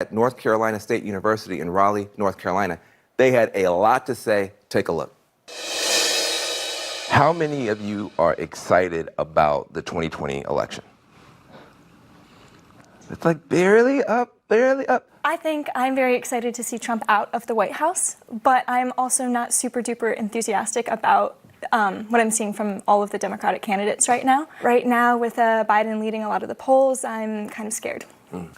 At North Carolina State University in Raleigh, North Carolina. They had a lot to say. Take a look. How many of you are excited about the 2020 election? It's like barely up, barely up. I think I'm very excited to see Trump out of the White House, but I'm also not super duper enthusiastic about what I'm seeing from all of the Democratic candidates right now. Right now, with Biden leading a lot of the polls, I'm kind of scared.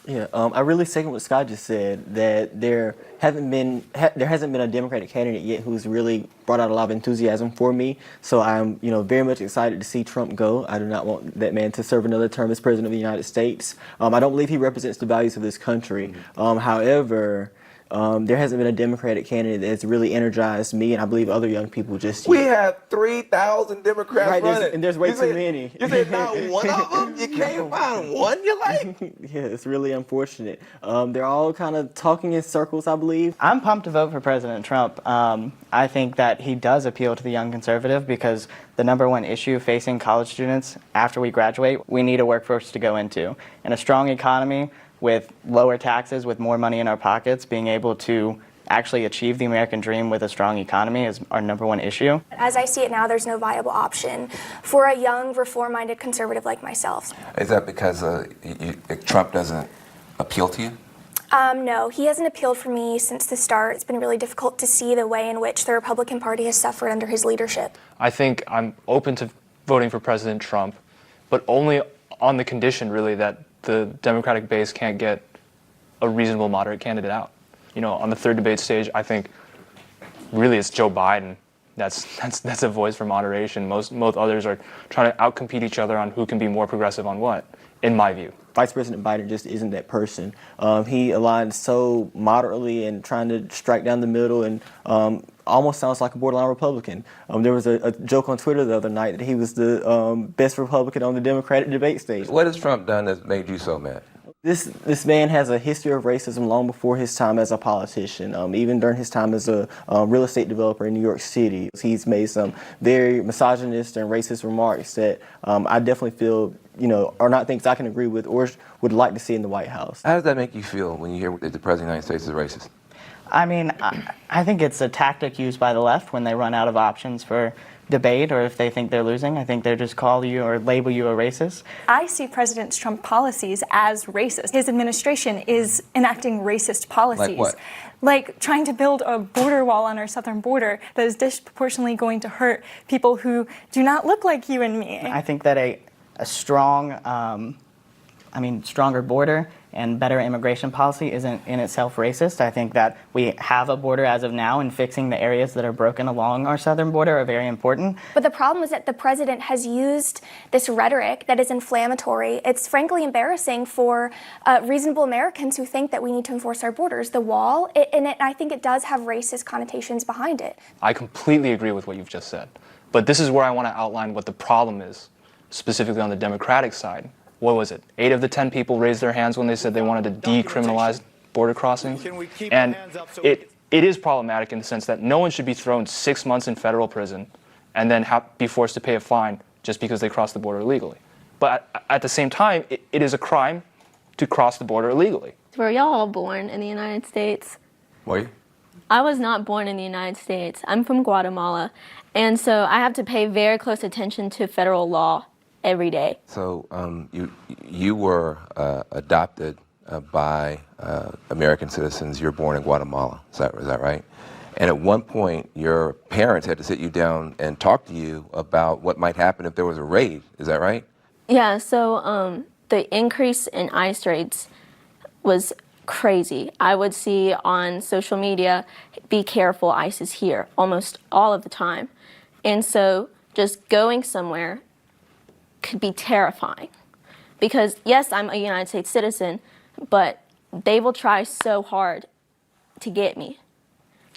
Yeah, I really second what Scott just said, that there hasn't been a Democratic candidate yet who's really brought out a lot of enthusiasm for me. So I'm, very much excited to see Trump go. I do not want that man to serve another term as president of the United States. I don't believe he represents the values of this country. However, there hasn't been a Democratic candidate that's really energized me, and I believe other young people just yet. We have 3,000 Democrats right, running. and there's way too many. You said not one of them? You can't find one you like? Yeah, it's really unfortunate. They're all kind of talking in circles, I believe. I'm pumped to vote for President Trump. I think that he does appeal to the young conservative because the number one issue facing college students after we graduate, we need a workforce to go into. And a strong economy with lower taxes, with more money in our pockets, being able to actually achieve the American dream with a strong economy is our number one issue. As I see it now, there's no viable option for a young, reform-minded conservative like myself. Is that because Trump doesn't appeal to you? No, he hasn't appealed for me since the start. It's been really difficult to see the way in which the Republican Party has suffered under his leadership. I think I'm open to voting for President Trump, but only on the condition, really, that the Democratic base can't get a reasonable moderate candidate out. On the third debate stage, I think really it's Joe Biden. That's a voice for moderation. Most others are trying to outcompete each other on who can be more progressive on what, in my view. Vice President Biden just isn't that person. He aligns so moderately and trying to strike down the middle and almost sounds like a borderline Republican. There was a joke on Twitter the other night that he was the best Republican on the Democratic debate stage. What has Trump done that's made you so mad? This man has a history of racism long before his time as a politician. Even during his time as a real estate developer in New York City, he's made some very misogynist and racist remarks that I definitely feel, are not things I can agree with or would like to see in the White House. How does that make you feel when you hear that the President of the United States is racist? I mean, I think it's a tactic used by the left when they run out of options for debate or if they think they're losing. I think they just call you or label you a racist. I see President Trump's policies as racist. His administration is enacting racist policies. Like what? Like trying to build a border wall on our southern border that is disproportionately going to hurt people who do not look like you and me. I think that a strong, stronger border and better immigration policy isn't in itself racist. I think that we have a border as of now, and fixing the areas that are broken along our southern border are very important. But the problem is that the president has used this rhetoric that is inflammatory. It's frankly embarrassing for reasonable Americans who think that we need to enforce our borders. The wall, I think it does have racist connotations behind it. I completely agree with what you've just said. But this is where I want to outline what the problem is, specifically on the Democratic side. What was it? 8 of the 10 people raised their hands when they said they wanted to decriminalize border crossings. And it is problematic in the sense that no one should be thrown 6 months in federal prison and then be forced to pay a fine just because they crossed the border illegally. But at the same time, it is a crime to cross the border illegally. Were y'all all born in the United States? Were you? I was not born in the United States. I'm from Guatemala, and so I have to pay very close attention to federal law every day. So you were adopted by American citizens. You're born in Guatemala. Is that right? And at one point, your parents had to sit you down and talk to you about what might happen if there was a raid. Is that right? Yeah. So the increase in ICE raids was crazy. I would see on social media, "Be careful, ICE is here," almost all of the time. And so just going somewhere could be terrifying because yes, I'm a United States citizen, but they will try so hard to get me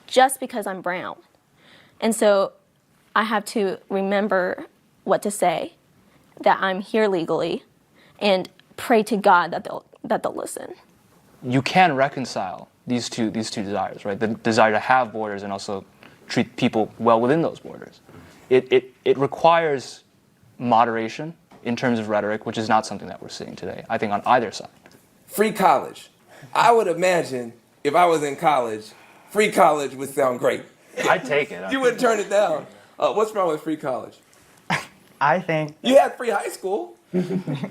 just because I'm brown. And so I have to remember what to say, that I'm here legally, and pray to God that they'll listen. You can reconcile these two desires, right? The desire to have borders and also treat people well within those borders. It requires moderation in terms of rhetoric, which is not something that we're seeing today, I think, on either side. Free college. I would imagine if I was in college, free college would sound great. I'd take it. You wouldn't turn it down. What's wrong with free college? I think, You had free high school.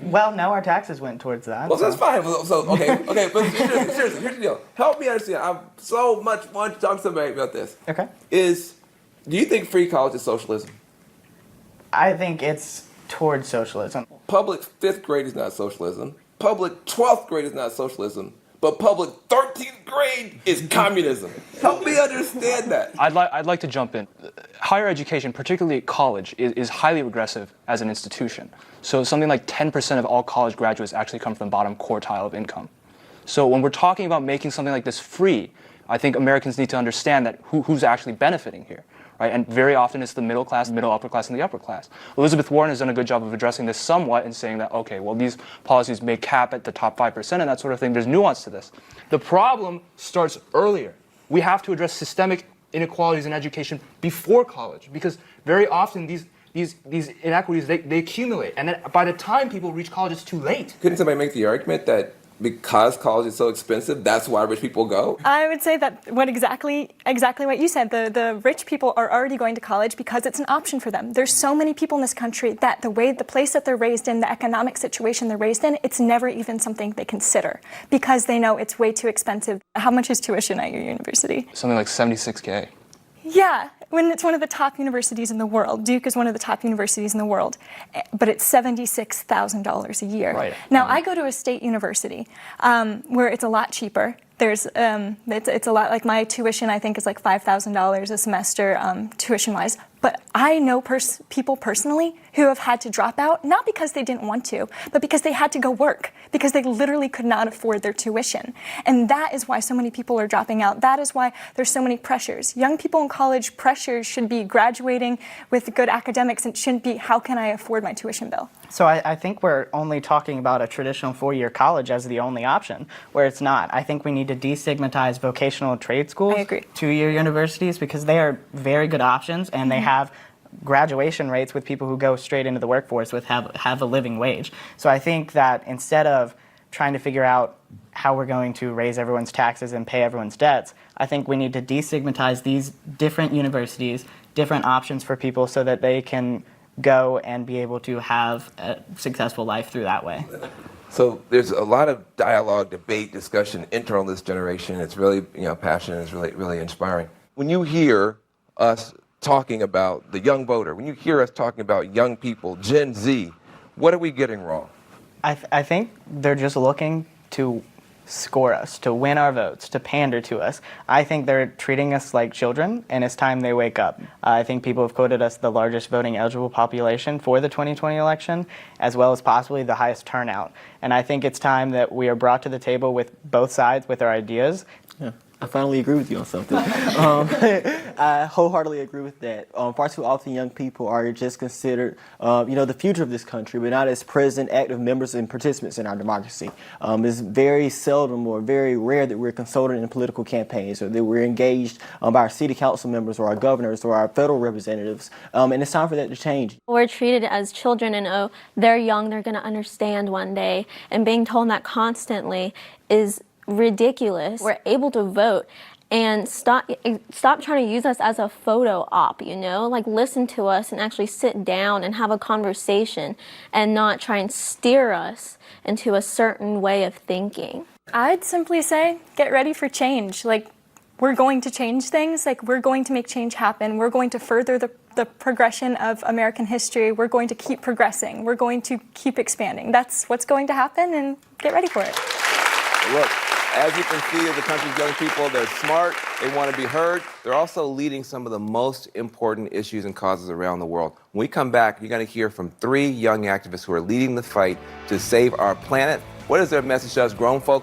well, no, our taxes went towards that. Well, that's fine. Okay, but seriously, here's the deal. Help me understand. I'm so much want to talk to somebody about this. Okay. Do you think free college is socialism? I think it's towards socialism. Public 5th grade is not socialism. Public 12th grade is not socialism. But public 13th grade is communism. Help me understand that. I'd like to jump in. Higher education, particularly college, is highly regressive as an institution. So something like 10% of all college graduates actually come from the bottom quartile of income. So when we're talking about making something like this free, I think Americans need to understand that who's actually benefiting here. Right? And very often it's the middle class, middle upper class, and the upper class. Elizabeth Warren has done a good job of addressing this somewhat and saying that, okay, well, these policies may cap at the top 5% and that sort of thing. There's nuance to this. The problem starts earlier. We have to address systemic inequalities in education before college, because very often these inequities, they accumulate. And then by the time people reach college, it's too late. Couldn't somebody make the argument that because college is so expensive, that's why rich people go? I would say that exactly what you said. The rich people are already going to college because it's an option for them. There's so many people in this country that the place that they're raised in, the economic situation they're raised in, it's never even something they consider because they know it's way too expensive. How much is tuition at your university? Something like $76K. Yeah, when it's one of the top universities in the world. Duke is one of the top universities in the world, but it's $76,000 a year. Right. Now, I go to a state university where it's a lot cheaper. There's it's a lot, like my tuition I think is like $5,000 a semester tuition-wise. But I know people personally who have had to drop out, not because they didn't want to, but because they had to go work, because they literally could not afford their tuition. And that is why so many people are dropping out. That is why there's so many pressures. Young people in college pressures should be graduating with good academics. It shouldn't be, how can I afford my tuition bill? So I think we're only talking about a traditional four-year college as the only option, where it's not. I think we need to destigmatize vocational trade schools, I agree. Two-year universities, because they are very good options and they have graduation rates with people who go straight into the workforce with have a living wage. So I think that instead of trying to figure out how we're going to raise everyone's taxes and pay everyone's debts, I think we need to destigmatize these different universities, different options for people so that they can go and be able to have a successful life through that way. So there's a lot of dialogue, debate, discussion internal to this generation. It's really passionate. It's really inspiring. When you hear us talking about the young voter, when you hear us talking about young people, Gen Z, what are we getting wrong? I think they're just looking to score us, to win our votes, to pander to us. I think they're treating us like children, and it's time they wake up. I think people have quoted us the largest voting eligible population for the 2020 election, as well as possibly the highest turnout. And I think it's time that we are brought to the table with both sides with our ideas. Yeah. I finally agree with you on something. I wholeheartely agree with that. Far too often young people are just considered, the future of this country, but not as present, active members and participants in our democracy. It's very seldom or very rare that we're consulted in political campaigns or that we're engaged by our city council members or our governors or our federal representatives. And it's time for that to change. We're treated as children and, oh, they're young, they're going to understand one day. And being told that constantly is ridiculous. We're able to vote and stop trying to use us as a photo op, like listen to us and actually sit down and have a conversation and not try and steer us into a certain way of thinking. I'd simply say, get ready for change. Like, we're going to change things. Like, we're going to make change happen. We're going to further the progression of American history. We're going to keep progressing. We're going to keep expanding. That's what's going to happen, and get ready for it. Look, as you can see, the country's young people, they're smart, they want to be heard. They're also leading some of the most important issues and causes around the world. When we come back, you're going to hear from 3 young activists who are leading the fight to save our planet. What is their message to us grown folks?